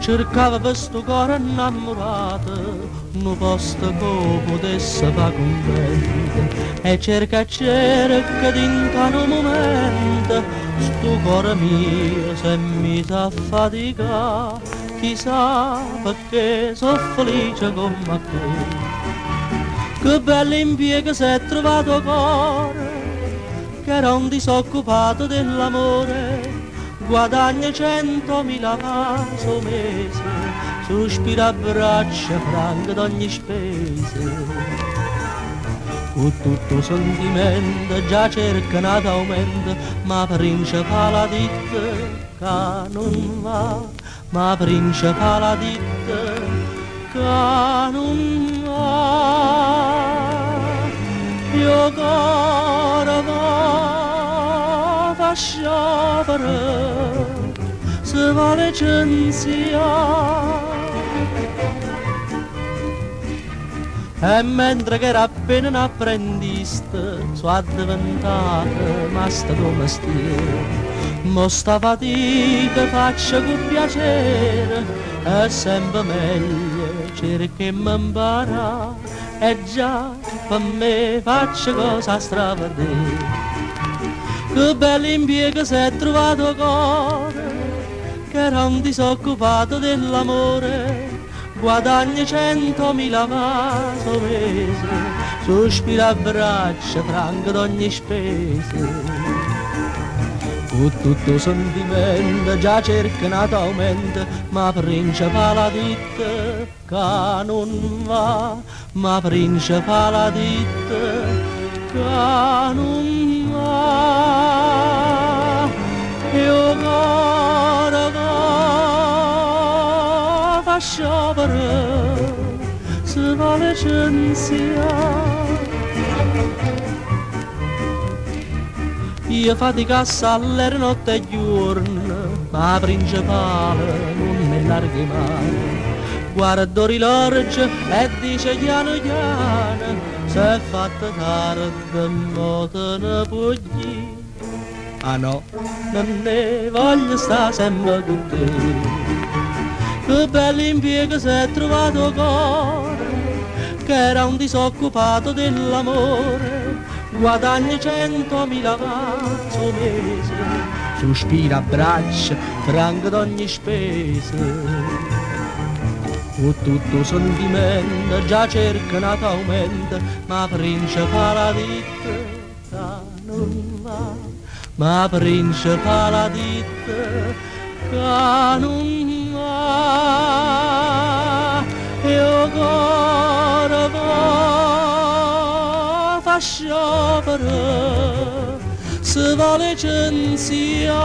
cercava per sto cuore innamorato un posto che potesse fare contento e cerca d'inta un momento sto cuore mio se mi sa fatica chissà perché sono felice come te. Che bello impiego si è trovato cuore che era un disoccupato dell'amore, guadagna 100.000 paso mese, sospira a braccia franche d'ogni spese. Con tutto sentimento già cerca un aumento, ma principale ditta che non va, ma principale ditta che non va. Io cuore va sciopero, se vuole censia. E mentre che era appena un apprendista, so diventata masta come mestiere. Mo sta fatica faccio con piacere, è sempre meglio cerchiamo imparare. E già per me faccio cosa stravedere. Che bello impiego si è trovato cuore, che era un disoccupato dell'amore, guadagna 100.000 paso mese, sospira a braccia franche d'ogni spese. Con tutto sentimento già cerca un aumento, ma principale ditta che non va, ma principale ditta che non va. Io cuore va sciopero, se vuole censia. Io fatica all'era notte e giorno, ma principale non mi larghi mai. Guardo l'orologio e dice piano piano, se è fatta tardi mo te ne puoi dire. Ah no, non ne voglio stare sempre con te. Che bello impiego si è trovato cuore, che era un disoccupato dell'amore, guadagna 100.000 paso mese, sospira a braccia franche d'ogni spese. Con tutto sentimento già cerca un aumento, ma principale ditta non va, ma principale ditta che non va. Io cuore fa sciopero, se vuole censia.